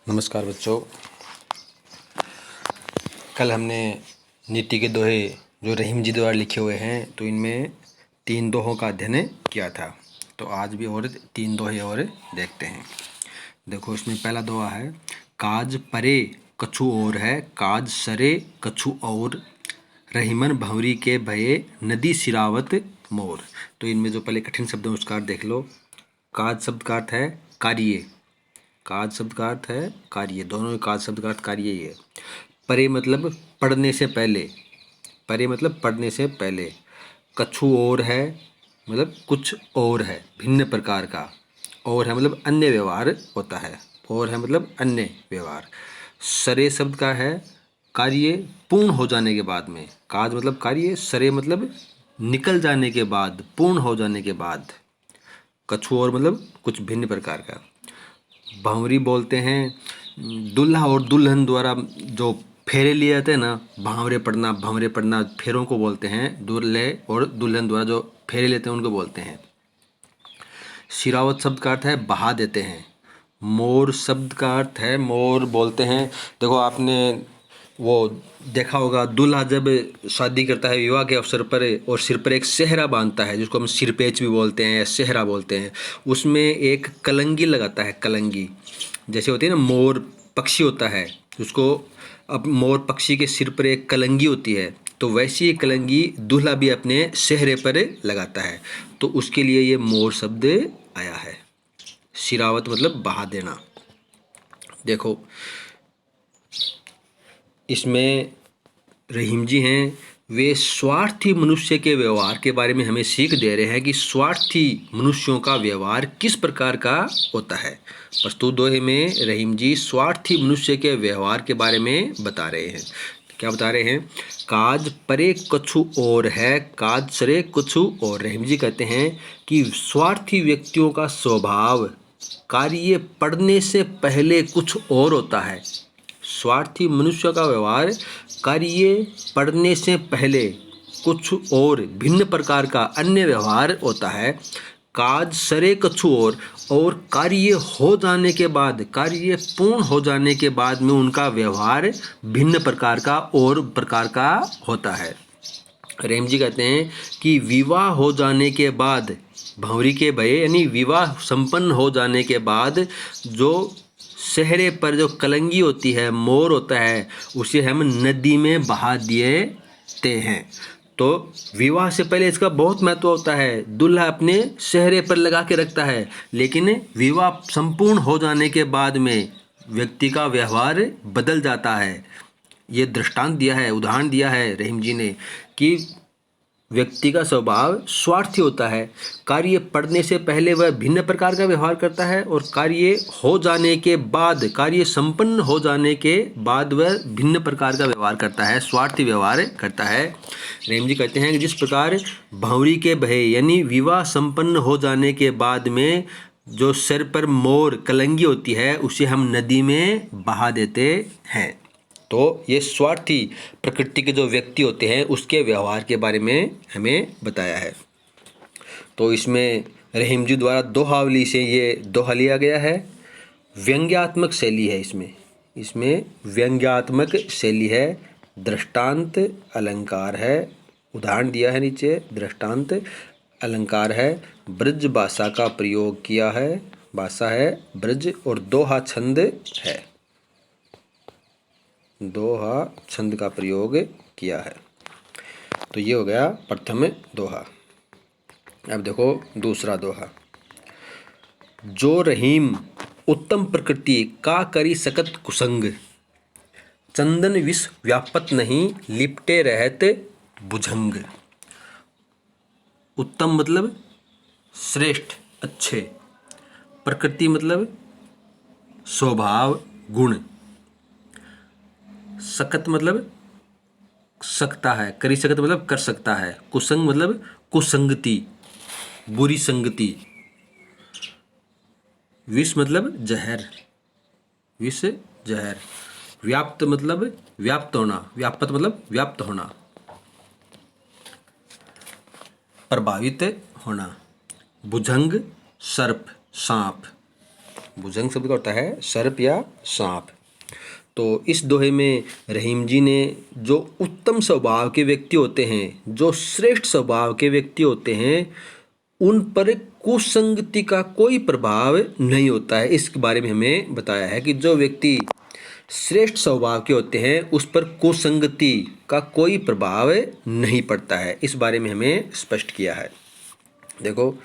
नमस्कार बच्चों। कल हमने नीति के दोहे जो रहीम जी द्वारा लिखे हुए हैं तो इनमें 3 दोहों का अध्ययन किया था। तो आज भी और 3 दोहे और देखते हैं। देखो, इसमें पहला दोहा है, काज परे कछु और है, काज सरे कछु और, रहीमन भंवरी के भये नदी सिरावत मोर। तो इनमें जो पहले कठिन शब्द उसका अर्थ देख लो। काज शब्द का अर्थ है कार्य, काज शब्द का अर्थ है कार्य, दोनों काज शब्द का अर्थ कार्य ही है। परे मतलब पढ़ने से पहले, परे मतलब पढ़ने से पहले। कछु और है मतलब कुछ और है, भिन्न प्रकार का। और है मतलब अन्य व्यवहार होता है, और है मतलब अन्य व्यवहार। सरे शब्द का है कार्य पूर्ण हो जाने के बाद में। काज मतलब कार्य, सरे मतलब निकल जाने के बाद, पूर्ण हो जाने के बाद। कछु और मतलब कुछ भिन्न प्रकार का। भंवरी बोलते हैं दूल्हा और दुल्हन द्वारा जो फेरे लिए जाते हैं ना, भांवरे पड़ना फेरों को बोलते हैं। दूल्हे और दुल्हन द्वारा जो फेरे लेते हैं उनको बोलते हैं। शिरावत शब्द का अर्थ है बहा देते हैं। मोर शब्द का अर्थ है, मोर बोलते हैं, देखो आपने वो देखा होगा, दूल्हा जब शादी करता है विवाह के अवसर पर और सिर पर एक सेहरा बांधता है जिसको हम सिरपेच भी बोलते हैं या सेहरा बोलते हैं, उसमें एक कलंगी लगाता है। कलंगी जैसे होती है ना, मोर पक्षी होता है उसको, अब मोर पक्षी के सिर पर एक कलंगी होती है, तो वैसी एक कलंगी दूल्हा भी अपने सेहरे पर लगाता है, तो उसके लिए ये मोर शब्द आया है। शिरावत मतलब बहा देना। देखो, इसमें रहीम जी हैं, वे स्वार्थी मनुष्य के व्यवहार के बारे में हमें सीख दे रहे हैं कि स्वार्थी मनुष्यों का व्यवहार किस प्रकार का होता है। प्रस्तुत दोहे में रहीम जी स्वार्थी मनुष्य के व्यवहार के बारे में बता रहे हैं। क्या बता रहे हैं? काज परे कछु और है, काज सरे कछु और। रहीम जी कहते हैं कि स्वार्थी व्यक्तियों का स्वभाव कार्य पढ़ने से पहले कुछ और होता है। स्वार्थी मनुष्य का व्यवहार कार्य पढ़ने से पहले कुछ और भिन्न प्रकार का अन्य व्यवहार होता है। काज सरे कछु और कार्य हो जाने के बाद, कार्य पूर्ण हो जाने के बाद में उनका व्यवहार भिन्न प्रकार का और प्रकार का होता है। रेम जी कहते हैं कि विवाह हो जाने के बाद, भंवरी के भये यानी विवाह संपन्न हो जाने के बाद जो सेहरे पर जो कलंगी होती है, मोर होता है, उसे हम नदी में बहा देते हैं। तो विवाह से पहले इसका बहुत महत्व होता है। दूल्हा अपने सेहरे पर लगा के रखता है, लेकिन विवाह संपूर्ण हो जाने के बाद में व्यक्ति का व्यवहार बदल जाता है। ये दृष्टांत दिया है, उदाहरण दिया है रहीम जी ने कि व्यक्ति का स्वभाव स्वार्थी होता है। कार्य पढ़ने से पहले वह भिन्न प्रकार का व्यवहार करता है और कार्य हो जाने के बाद, कार्य संपन्न हो जाने के बाद वह भिन्न प्रकार का व्यवहार करता है, स्वार्थी व्यवहार करता है। रेम जी कहते हैं कि जिस प्रकार भंवरी के भय यानी विवाह संपन्न हो जाने के बाद में जो सिर पर मोर कलंगी होती है उसे हम नदी में बहा देते हैं। तो ये स्वार्थी प्रकृति के जो व्यक्ति होते हैं उसके व्यवहार के बारे में हमें बताया है। तो इसमें रहीम जी द्वारा दोहावली से ये दोहा लिया गया है। व्यंग्यात्मक शैली है इसमें व्यंग्यात्मक शैली है। दृष्टांत अलंकार है, उदाहरण दिया है नीचे, दृष्टांत अलंकार है। ब्रज भाषा का प्रयोग किया है, भाषा है ब्रज, और दोहा छंद है, दोहा छंद का प्रयोग किया है। तो ये हो गया प्रथम दोहा। अब देखो दूसरा दोहा। जो रहीम उत्तम प्रकृति का करी सकत कुसंग, चंदन विष व्यापत नहीं लिपटे रहत भुजंग। उत्तम मतलब श्रेष्ठ, अच्छे। प्रकृति मतलब स्वभाव, गुण। सकत मतलब सकता है, करी सकत मतलब कर सकता है। कुसंग मतलब कुसंगति, बुरी संगति। विष मतलब जहर, विष जहर। व्याप्त मतलब व्याप्त होना, व्यापत मतलब व्याप्त होना, प्रभावित होना। भुजंग सर्प, सांप। भुजंग शब्द का होता है सर्प या सांप। तो इस दोहे में रहीम जी ने जो उत्तम स्वभाव के व्यक्ति होते हैं, जो श्रेष्ठ स्वभाव के व्यक्ति होते हैं, उन पर कुसंगति का कोई प्रभाव नहीं होता है। इसके बारे में हमें बताया है कि जो व्यक्ति श्रेष्ठ स्वभाव के होते हैं उस पर कुसंगति का कोई प्रभाव नहीं पड़ता है। इस बारे में हमें स्पष्ट किया है। देखो,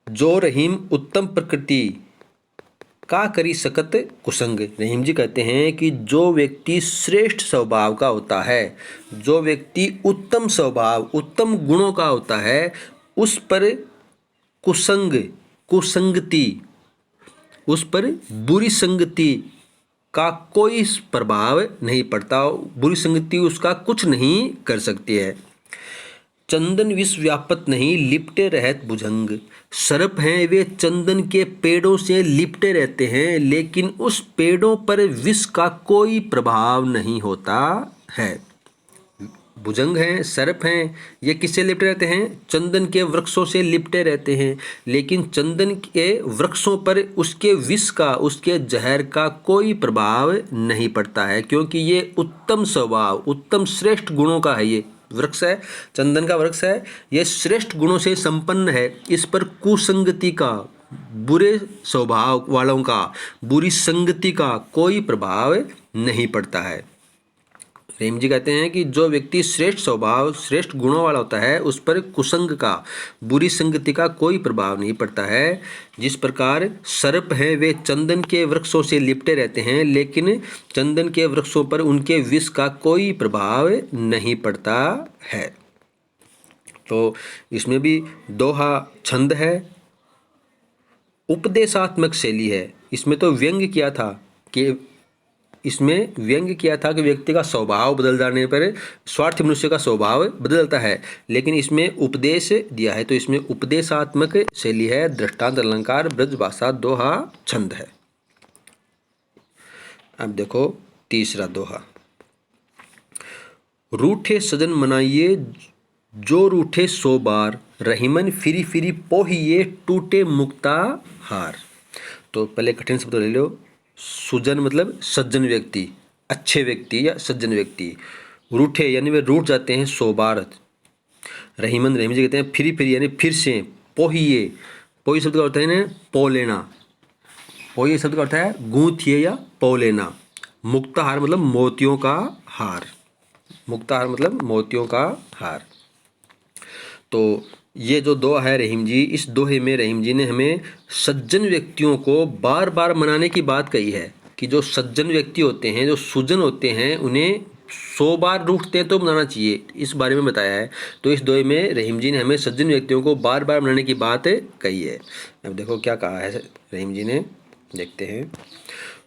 जो रहीम उत्तम प्रकृति का करी सकत कुसंग। रहीम जी कहते हैं कि जो व्यक्ति श्रेष्ठ स्वभाव का होता है, जो व्यक्ति उत्तम स्वभाव, उत्तम गुणों का होता है, उस पर कुसंग, कुसंगति, उस पर बुरी संगति का कोई प्रभाव नहीं पड़ता। बुरी संगति उसका कुछ नहीं कर सकती है। चंदन विष व्यापत नहीं, लिपटे रहत भुजंग। सर्प हैं वे चंदन के पेड़ों से लिपटे रहते हैं, लेकिन उस पेड़ों पर विष का कोई प्रभाव नहीं होता है। भुजंग हैं, सर्प हैं, ये किससे लिपटे रहते हैं? चंदन के वृक्षों से लिपटे रहते हैं, लेकिन चंदन के वृक्षों पर उसके विष का, उसके जहर का कोई प्रभाव नहीं पड़ता है, क्योंकि ये उत्तम स्वभाव, उत्तम श्रेष्ठ गुणों का है। ये वृक्ष है, चंदन का वृक्ष है, ये श्रेष्ठ गुणों से संपन्न है। इस पर कुसंगति का, बुरे स्वभाव वालों का, बुरी संगति का कोई प्रभाव नहीं पड़ता है। रहीम जी कहते हैं कि जो व्यक्ति श्रेष्ठ स्वभाव, श्रेष्ठ गुणों वाला होता है, उस पर कुसंग का, बुरी संगति का कोई प्रभाव नहीं पड़ता है। जिस प्रकार सर्प हैं वे चंदन के वृक्षों से लिपटे रहते हैं, लेकिन चंदन के वृक्षों पर उनके विष का कोई प्रभाव नहीं पड़ता है। तो इसमें भी दोहा छंद है, उपदेशात्मक शैली है। इसमें तो व्यंग्य किया था कि व्यक्ति का स्वभाव बदल जाने पर स्वार्थी मनुष्य का स्वभाव बदल जाता है, लेकिन इसमें उपदेश दिया है। तो इसमें उपदेशात्मक शैली है, दृष्टांत अलंकार, ब्रज भाषा, दोहा, छंद है। अब देखो तीसरा दोहा। रूठे सजन मनाइए जो रूठे सो बार, रहीमन फिरी फिरी पोहिए टूटे मुक्ता हार। तो पहले कठिन शब्द ले लो। सुजन मतलब सज्जन व्यक्ति, अच्छे व्यक्ति या सज्जन व्यक्ति। रूठे यानी वे रूठ जाते हैं, सोबारत। रहीमन, रहीम जी कहते हैं फिरी फिरी यानी फिर से। पोहिए, पोही शब्द का अर्थ है ना पो लेना। पोही शब्द का अर्थ है गूंथिए या पो लेना। मुक्ताहार मतलब मोतियों का हार। मुक्ताहार मतलब मोतियों का हार। तो ये जो दोहा है रहीम जी, इस दोहे में रहीम जी ने हमें सज्जन व्यक्तियों को बार बार मनाने की बात कही है कि जो सज्जन व्यक्ति होते हैं, जो सुजन होते हैं, उन्हें 100 बार रूठते हैं तो मनाना चाहिए, इस बारे में बताया है। तो इस दोहे में रहीम जी ने हमें सज्जन व्यक्तियों को बार बार मनाने की बात कही है। अब देखो क्या कहा है रहीम जी ने, देखते हैं।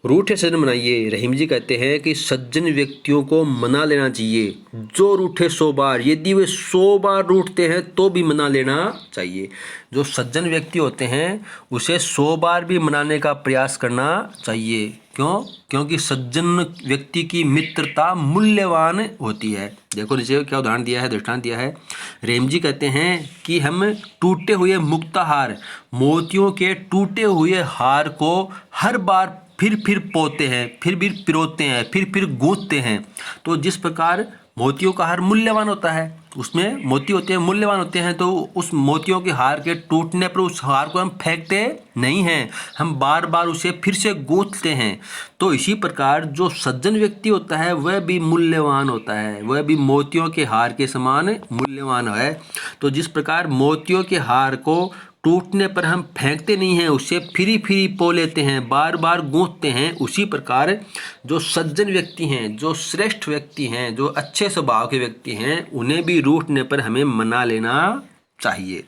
रूठे सज्जन मनाइए। रहीम जी कहते हैं कि सज्जन व्यक्तियों को मना लेना चाहिए। जो रूठे 100 बार, यदि वे 100 बार रूठते हैं तो भी मना लेना चाहिए। जो सज्जन व्यक्ति होते हैं उसे 100 बार भी मनाने का प्रयास करना चाहिए। क्यों? क्योंकि सज्जन व्यक्ति की मित्रता मूल्यवान होती है। देखो नीचे क्या उदाहरण दिया है, दृष्टांत दिया है। रहीम जी कहते हैं कि हम टूटे हुए मुक्ताहार, मोतियों के टूटे हुए हार को हर बार फिर पोते हैं, फिर पिरोते हैं, फिर गूंथते हैं। तो जिस प्रकार मोतियों का हार मूल्यवान होता है, उसमें मोती होते हैं, मूल्यवान होते हैं, तो उस मोतियों के हार के टूटने पर उस हार को हम फेंकते नहीं हैं, हम बार बार उसे फिर से गूंथते हैं। तो इसी प्रकार जो सज्जन व्यक्ति होता है वह भी मूल्यवान होता है, वह भी मोतियों के हार के समान मूल्यवान है। तो जिस प्रकार मोतियों के हार को टूटने पर हम फेंकते नहीं हैं, उसे फिरी पो लेते हैं, बार बार गूंथते हैं, उसी प्रकार जो सज्जन व्यक्ति हैं, जो श्रेष्ठ व्यक्ति हैं, जो अच्छे स्वभाव के व्यक्ति हैं, उन्हें भी रूठने पर हमें मना लेना चाहिए।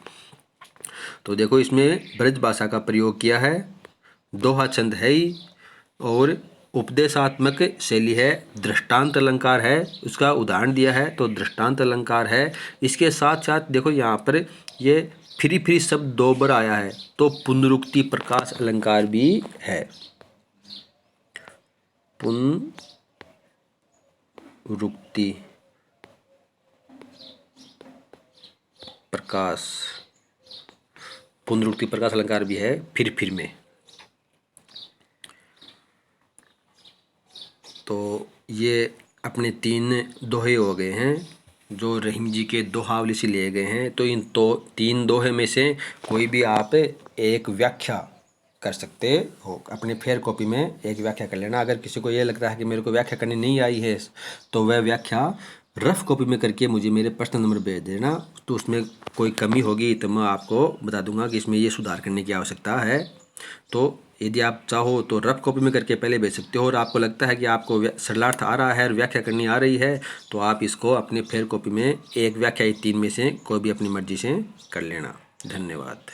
तो देखो इसमें ब्रज भाषा का प्रयोग किया है, दोहा छंद है ही, और उपदेशात्मक शैली है, दृष्टांत अलंकार है, उसका उदाहरण दिया है तो दृष्टांत अलंकार है। इसके साथ साथ देखो यहाँ पर ये फिरी शब्द 2 बार आया है, तो पुनरुक्ति प्रकाश अलंकार भी है। पुनरुक्ति प्रकाश अलंकार भी है फिर में। तो ये अपने 3 दोहे हो गए हैं जो रहीम जी के दोहावली से लिए गए हैं। तो इन 3 दोहे में से कोई भी आप एक व्याख्या कर सकते हो। अपने फेयर कॉपी में एक व्याख्या कर लेना। अगर किसी को ये लगता है कि मेरे को व्याख्या करनी नहीं आई है तो वह व्याख्या रफ कॉपी में करके मुझे मेरे पर्सनल नंबर भेज देना। तो उसमें कोई कमी होगी तो मैं आपको बता दूंगा कि इसमें ये सुधार करने की आवश्यकता है। तो यदि आप चाहो तो रफ कॉपी में करके पहले भेज सकते हो, और आपको लगता है कि आपको सरलार्थ आ रहा है और व्याख्या करनी आ रही है तो आप इसको अपने फेयर कॉपी में एक व्याख्या 3 में से कोई भी अपनी मर्जी से कर लेना। धन्यवाद।